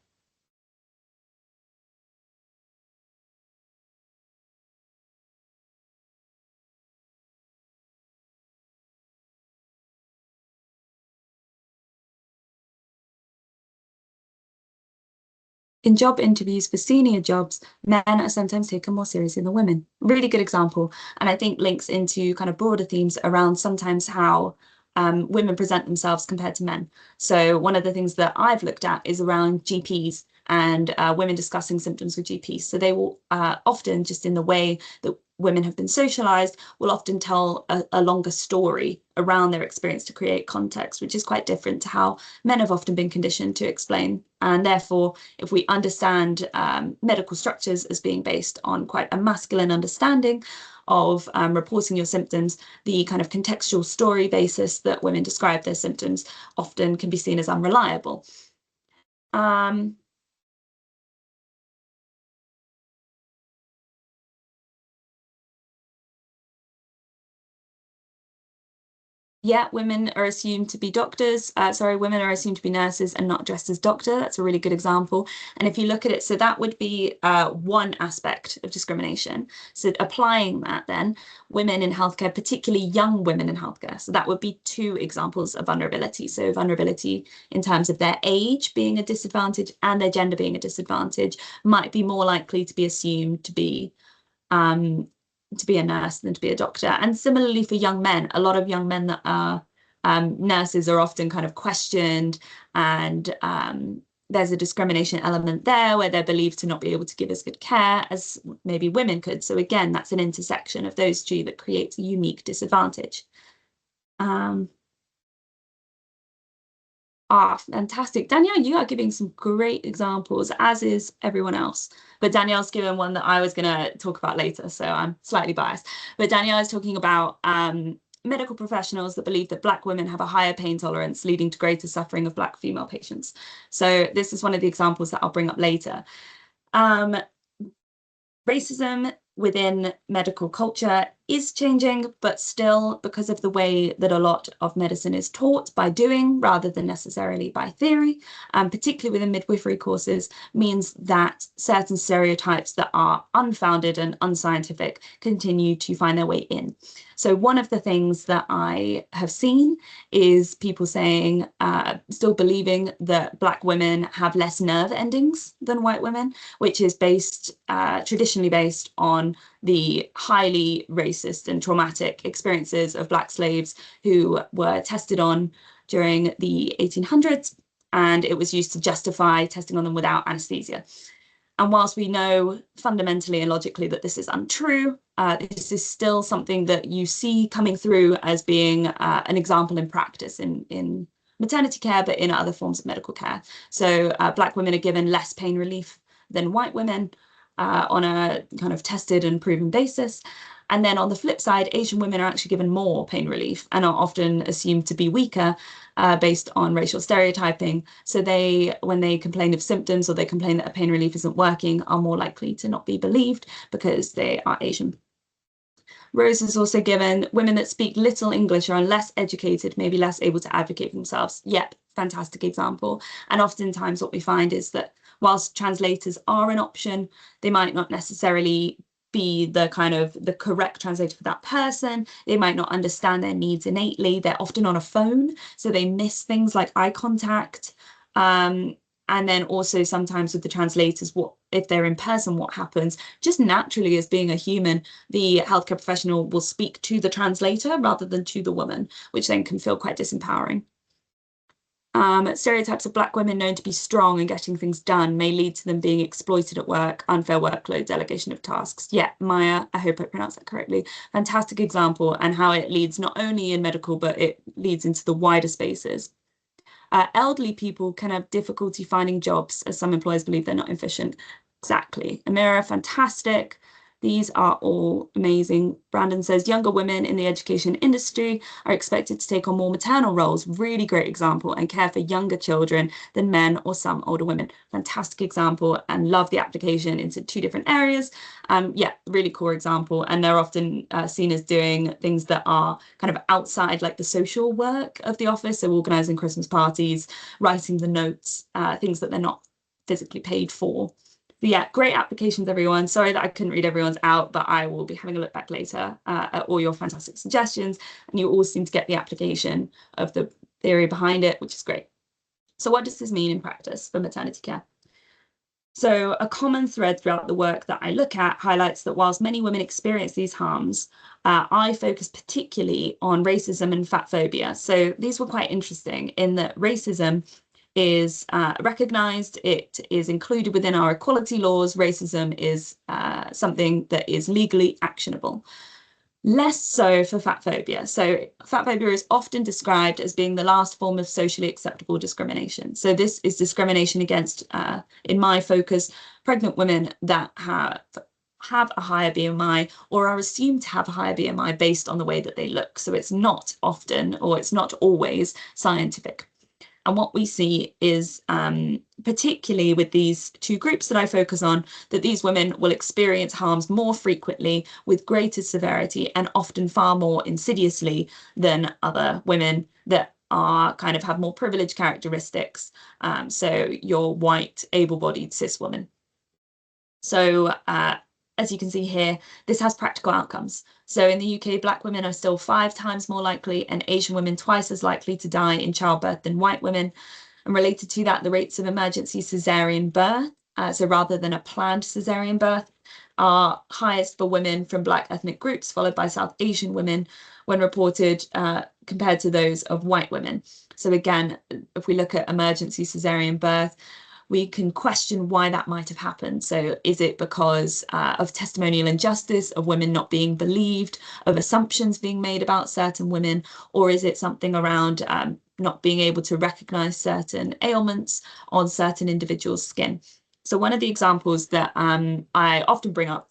in job interviews for senior jobs, men are sometimes taken more seriously than women. Really good example. And I think links into kind of broader themes around sometimes how women present themselves compared to men. So one of the things that I've looked at is around GPs and women discussing symptoms with GPs. So they will often, just in the way that women have been socialized, will often tell a longer story around their experience to create context, which is quite different to how men have often been conditioned to explain. And therefore, if we understand medical structures as being based on quite a masculine understanding of reporting your symptoms, the kind of contextual story basis that women describe their symptoms often can be seen as unreliable. Yeah, women are assumed to be doctors. Sorry, women are assumed to be nurses and not dressed as doctor. That's a really good example. And if you look at it, so that would be one aspect of discrimination. So applying that then, women in healthcare, particularly young women in healthcare. So that would be two examples of vulnerability. So vulnerability in terms of their age being a disadvantage and their gender being a disadvantage might be more likely to be assumed um, to be a nurse than to be a doctor. And similarly for young men, a lot of young men that are nurses are often kind of questioned, and there's a discrimination element there where they're believed to not be able to give as good care as maybe women could. So again, that's an intersection of those two that creates a unique disadvantage. Um, Fantastic. Danielle, you are giving some great examples, as is everyone else. But Danielle's given one that I was going to talk about later, so I'm slightly biased. But Danielle is talking about medical professionals that believe that Black women have a higher pain tolerance, leading to greater suffering of Black female patients. So this is one of the examples that I'll bring up later. Um, Racism within medical culture is changing, but still, because of the way that a lot of medicine is taught by doing rather than necessarily by theory, particularly within midwifery courses, means that certain stereotypes that are unfounded and unscientific continue to find their way in. So one of the things that I have seen is people saying, still believing that Black women have less nerve endings than white women, which is based, traditionally based on the highly racist and traumatic experiences of Black slaves who were tested on during the 1800s, and it was used to justify testing on them without anesthesia. And whilst we know fundamentally and logically that this is untrue, this is still something that you see coming through as being an example in practice in maternity care, but in other forms of medical care. So Black women are given less pain relief than white women on a kind of tested and proven basis. And then on the flip side, Asian women are actually given more pain relief and are often assumed to be weaker based on racial stereotyping. So they, when they complain of symptoms or they complain that a pain relief isn't working, are more likely to not be believed because they are Asian. Rose is also given women that speak little English are less educated, maybe less able to advocate for themselves. Yep, fantastic example. And oftentimes what we find is that whilst translators are an option, they might not necessarily be the kind of the correct translator for that person. They might not understand their needs innately. They're often on a phone, so they miss things like eye contact. And then also sometimes with the translators, what if they're in person, what happens? Just naturally as being a human, the healthcare professional will speak to the translator rather than to the woman, which then can feel quite disempowering. Stereotypes of Black women known to be strong and getting things done may lead to them being exploited at work, unfair workload, delegation of tasks. Yeah, Maya, I hope I pronounced that correctly. Fantastic example, and how it leads not only in medical, but it leads into the wider spaces. Elderly people can have difficulty finding jobs as some employers believe they're not efficient. Exactly. Amira, fantastic. These are all amazing. Brandon says younger women in the education industry are expected to take on more maternal roles. Really great example, and care for younger children than men or some older women. Fantastic example, and love the application into two different areas. Yeah, really cool example. And they're often seen as doing things that are kind of outside like the social work of the office. So organizing Christmas parties, writing the notes, things that they're not physically paid for. But yeah, great applications, everyone. Sorry that I couldn't read everyone's out, but I will be having a look back later at all your fantastic suggestions. And you all seem to get the application of the theory behind it, which is great. So what does this mean in practice for maternity care? So a common thread throughout the work that I look at highlights that whilst many women experience these harms, I focus particularly on racism and fat phobia. So these were quite interesting in that racism is recognized, it is included within our equality laws. Racism is something that is legally actionable. Less so for fat phobia. So fat phobia is often described as being the last form of socially acceptable discrimination. So this is discrimination against, in my focus, pregnant women that have a higher BMI or are assumed to have a higher BMI based on the way that they look. So it's not often, or it's not always, scientific. And what we see is, particularly with these two groups that I focus on, that these women will experience harms more frequently with greater severity and often far more insidiously than other women that are kind of have more privileged characteristics. So your white, able-bodied cis woman. So as you can see here, this has practical outcomes. So in the UK, Black women are still 5 times more likely and Asian women twice as likely to die in childbirth than white women. And related to that, the rates of emergency cesarean birth, so rather than a planned cesarean birth, are highest for women from Black ethnic groups, followed by South Asian women when reported compared to those of white women. So again, if we look at emergency cesarean birth, we can question why that might have happened. So is it because of testimonial injustice, of women not being believed, of assumptions being made about certain women, or is it something around not being able to recognize certain ailments on certain individuals' skin? So one of the examples that I often bring up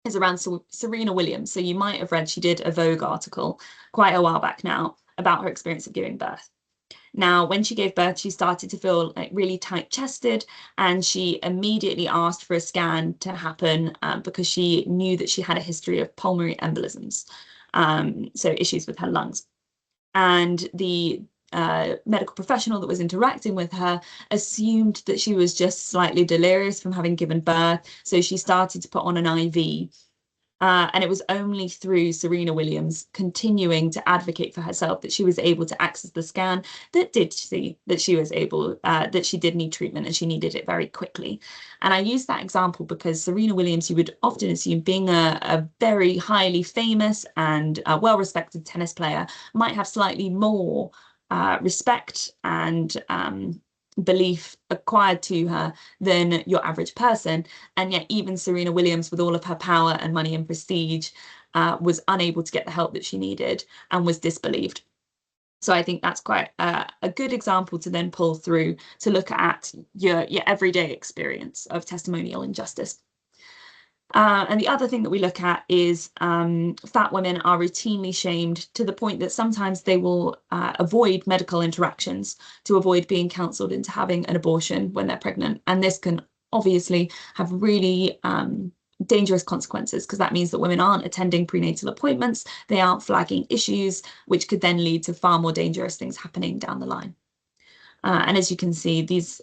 is around Serena Williams. So you might have read, she did a Vogue article quite a while back now about her experience of giving birth. Now, when she gave birth, she started to feel like really tight chested, and she immediately asked for a scan to happen because she knew that she had a history of pulmonary embolisms, so issues with her lungs. And the medical professional that was interacting with her assumed that she was just slightly delirious from having given birth. So she started to put on an IV. And it was only through Serena Williams continuing to advocate for herself that she was able to access the scan that did see that she was able, that she did need treatment and she needed it very quickly. And I use that example because Serena Williams, you would often assume, being a very highly famous and well-respected tennis player, might have slightly more respect and belief acquired to her than your average person. And yet even Serena Williams, with all of her power and money and prestige, was unable to get the help that she needed and was disbelieved. So I think that's quite a good example to then pull through to look at your everyday experience of testimonial injustice. And the other thing that we look at is fat women are routinely shamed to the point that sometimes they will avoid medical interactions to avoid being counseled into having an abortion when they're pregnant. And this can obviously have really dangerous consequences, because that means that women aren't attending prenatal appointments, they aren't flagging issues, which could then lead to far more dangerous things happening down the line. And as you can see, these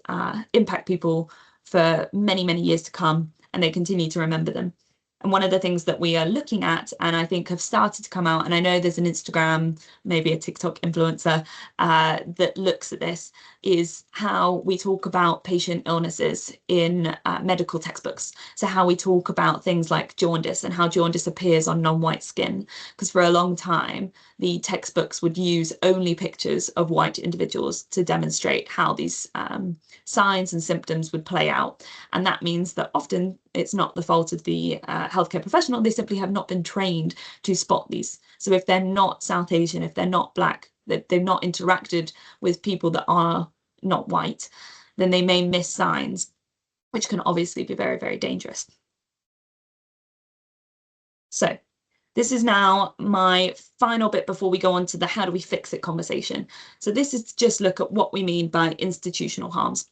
impact people for many, many years to come, and they continue to remember them. And one of the things that we are looking at, and I think have started to come out, and I know there's an Instagram, maybe a TikTok influencer that looks at this, is how we talk about patient illnesses in medical textbooks. So how we talk about things like jaundice and how jaundice appears on non-white skin. Because for a long time, the textbooks would use only pictures of white individuals to demonstrate how these signs and symptoms would play out. And that means that often it's not the fault of the healthcare professional, they simply have not been trained to spot these. So if they're not South Asian, if they're not Black, that they've not interacted with people that are not white, then they may miss signs, which can obviously be very, very dangerous. So this is now my final bit before we go on to the how do we fix it conversation. So this is to just look at what we mean by institutional harms.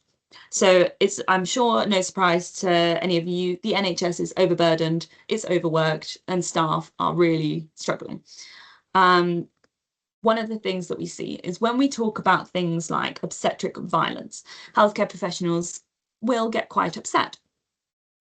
So it's, I'm sure, no surprise to any of you, the NHS is overburdened, it's overworked, and staff are really struggling. One of the things that we see is when we talk about things like obstetric violence, healthcare professionals will get quite upset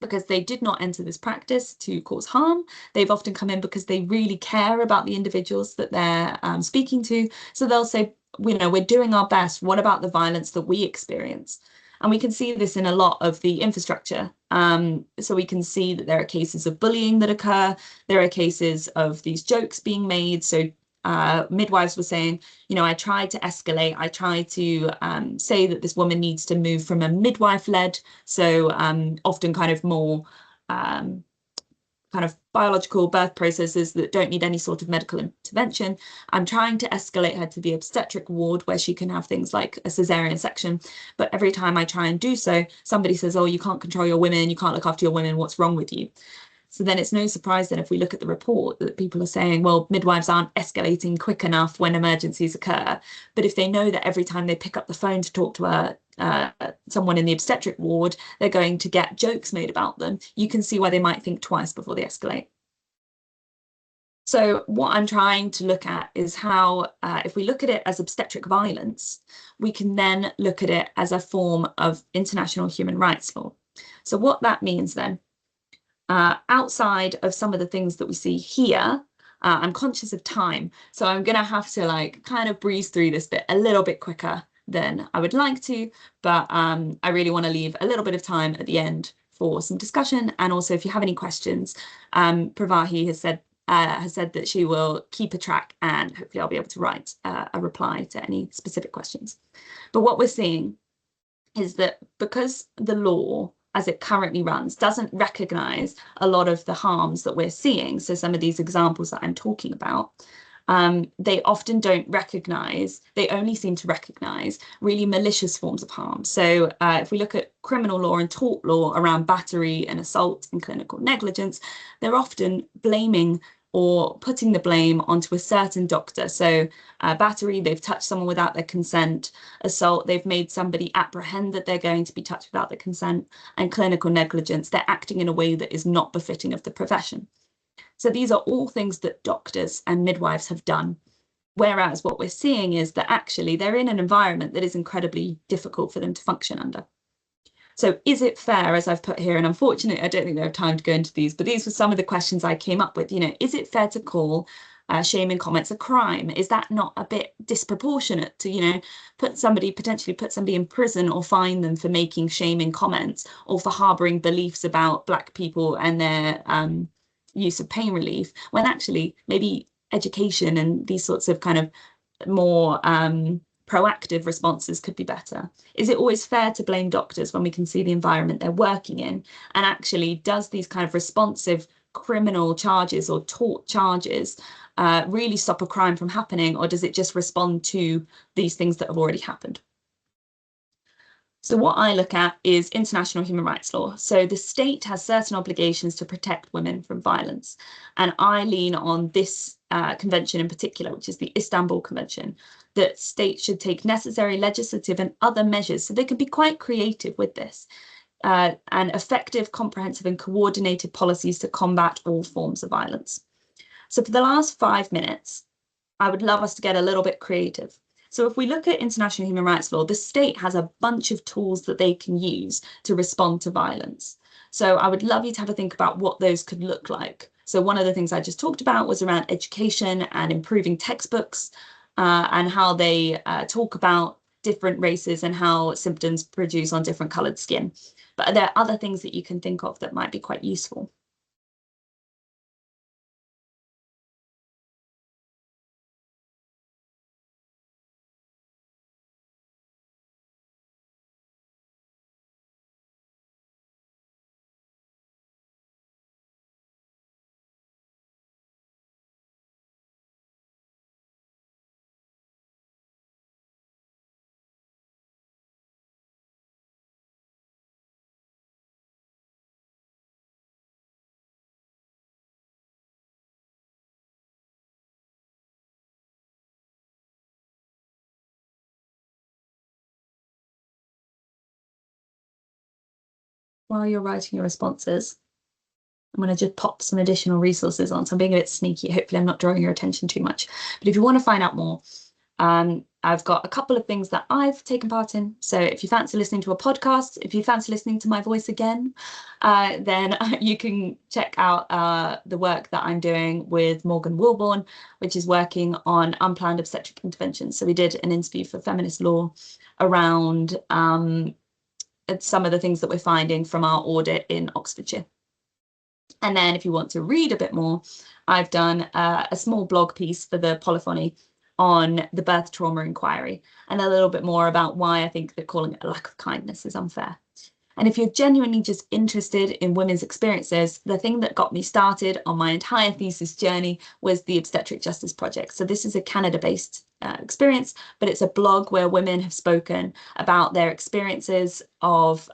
because they did not enter this practice to cause harm. They've often come in because they really care about the individuals that they're speaking to. So they'll say, you know, we're doing our best. What about the violence that we experience? And we can see this in a lot of the infrastructure. So we can see that there are cases of bullying that occur. There are cases of these jokes being made. So midwives were saying, you know, I tried to escalate. I tried to say that this woman needs to move from a midwife-led, so often kind of more kind of biological birth processes that don't need any sort of medical intervention. I'm trying to escalate her to the obstetric ward where she can have things like a cesarean section. But every time I try and do so, somebody says, oh, you can't control your women, you can't look after your women, what's wrong with you? So then it's no surprise then if we look at the report that people are saying, well, midwives aren't escalating quick enough when emergencies occur. But if they know that every time they pick up the phone to talk to someone in the obstetric ward, they're going to get jokes made about them, you can see why they might think twice before they escalate. So what I'm trying to look at is how, if we look at it as obstetric violence, we can then look at it as a form of international human rights law. So what that means then, outside of some of the things that we see here, I'm conscious of time, so I'm going to have to like kind of breeze through this bit a little bit quicker than I would like to, but I really want to leave a little bit of time at the end for some discussion. And also, if you have any questions, Pravahi has said that she will keep a track, and hopefully I'll be able to write a reply to any specific questions. But what we're seeing is that because the law as it currently runs doesn't recognize a lot of the harms that we're seeing, so some of these examples that I'm talking about, they often don't recognize, they only seem to recognize really malicious forms of harm. So if we look at criminal law and tort law around battery and assault and clinical negligence, they're often blaming or putting the blame onto a certain doctor. So battery, they've touched someone without their consent. Assault, they've made somebody apprehend that they're going to be touched without their consent. And clinical negligence, they're acting in a way that is not befitting of the profession. So these are all things that doctors and midwives have done. Whereas what we're seeing is that actually they're in an environment that is incredibly difficult for them to function under. So is it fair, as I've put here, and unfortunately, I don't think they have time to go into these, but these were some of the questions I came up with. You know, is it fair to call shaming comments a crime? Is that not a bit disproportionate to, you know, potentially put somebody in prison or fine them for making shaming comments or for harboring beliefs about Black people and their use of pain relief, when actually maybe education and these sorts of kind of more proactive responses could be better? Is it always fair to blame doctors when we can see the environment they're working in? And actually, does these kind of responsive criminal charges or tort charges really stop a crime from happening, or does it just respond to these things that have already happened? So what I look at is international human rights law. So the state has certain obligations to protect women from violence. And I lean on this convention in particular, which is the Istanbul Convention, that states should take necessary legislative and other measures, so they can be quite creative with this, and effective, comprehensive and coordinated policies to combat all forms of violence. So for the last 5 minutes, I would love us to get a little bit creative. So if we look at international human rights law, the state has a bunch of tools that they can use to respond to violence. So I would love you to have a think about what those could look like. So one of the things I just talked about was around education and improving textbooks, and how they talk about different races and how symptoms produce on different coloured skin. But are there other things that you can think of that might be quite useful? While you're writing your responses, I'm going to just pop some additional resources on. So I'm being a bit sneaky. Hopefully I'm not drawing your attention too much. But if you want to find out more, I've got a couple of things that I've taken part in. So if you fancy listening to a podcast, if you fancy listening to my voice again, then you can check out the work that I'm doing with Morgan Wilborn, which is working on unplanned obstetric interventions. So we did an interview for Feminist Law around some of the things that we're finding from our audit in Oxfordshire. And then if you want to read a bit more, I've done a small blog piece for the Polyphony on the birth trauma inquiry and a little bit more about why I think that calling it a lack of kindness is unfair. And if you're genuinely just interested in women's experiences, the thing that got me started on my entire thesis journey was the Obstetric Justice Project. So this is a Canada-based experience, but it's a blog where women have spoken about their experiences of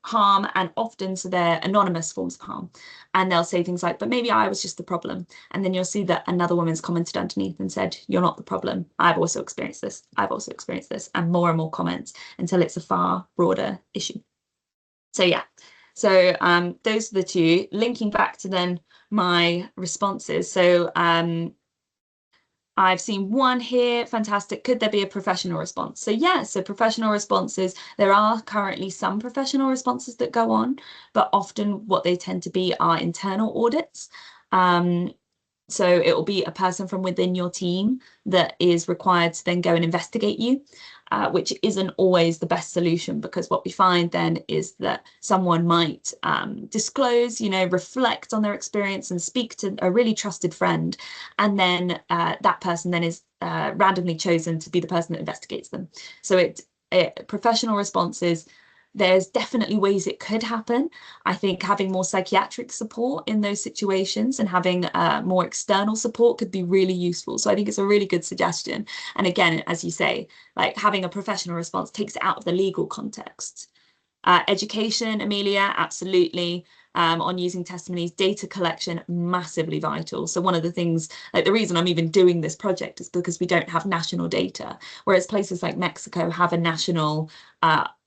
harm, and often so they're anonymous forms of harm, and they'll say things like, but maybe I was just the problem, and then you'll see that another woman's commented underneath and said, you're not the problem, I've also experienced this, I've also experienced this, and more comments until it's a far broader issue. So yeah, so those are the two. Linking back to then my responses, so I've seen one here, fantastic. Could there be a professional response? So yeah, so professional responses, there are currently some professional responses that go on, but often what they tend to be are internal audits. So it will be a person from within your team that is required to then go and investigate you, which isn't always the best solution, because what we find then is that someone might disclose, reflect on their experience and speak to a really trusted friend. And then that person then is randomly chosen to be the person that investigates them. So professional responses, there's definitely ways it could happen. I think having more psychiatric support in those situations and having more external support could be really useful. So I think it's a really good suggestion. And again, as you say, like having a professional response takes it out of the legal context. Education, Amelia, absolutely. On using testimonies, data collection, massively vital. So one of the things, like the reason I'm even doing this project is because we don't have national data, whereas places like Mexico have a national,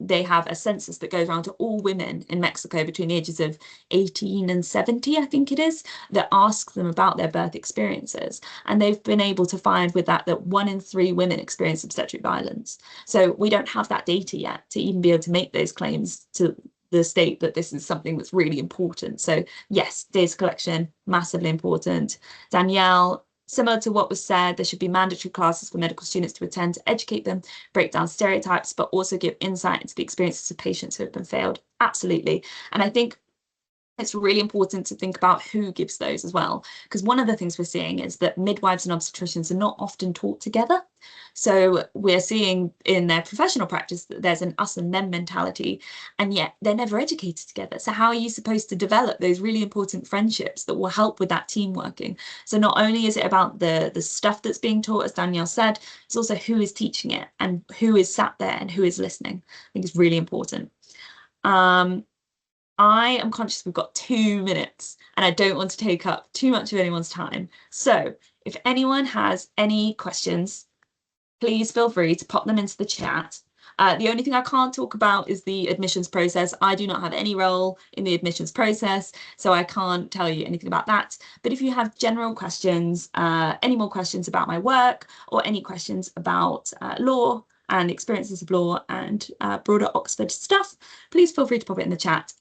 they have a census that goes around to all women in Mexico between the ages of 18 and 70, I think it is, that asks them about their birth experiences. And they've been able to find with that 1 in 3 women experience obstetric violence. So we don't have that data yet to even be able to make those claims to the state that this is something that's really important. So yes, data collection, massively important. Danielle, similar to what was said, there should be mandatory classes for medical students to attend to educate them, break down stereotypes, but also give insight into the experiences of patients who have been failed. Absolutely. And I think it's really important to think about who gives those as well, because one of the things we're seeing is that midwives and obstetricians are not often taught together. So we're seeing in their professional practice that there's an us and them mentality, and yet they're never educated together. So how are you supposed to develop those really important friendships that will help with that team working? So not only is it about the stuff that's being taught, as Danielle said, it's also who is teaching it and who is sat there and who is listening. I think it's really important. I am conscious we've got 2 minutes and I don't want to take up too much of anyone's time. So if anyone has any questions, please feel free to pop them into the chat. The only thing I can't talk about is the admissions process. I do not have any role in the admissions process, so I can't tell you anything about that. But if you have general questions, any more questions about my work or any questions about law and experiences of law and broader Oxford stuff, please feel free to pop it in the chat.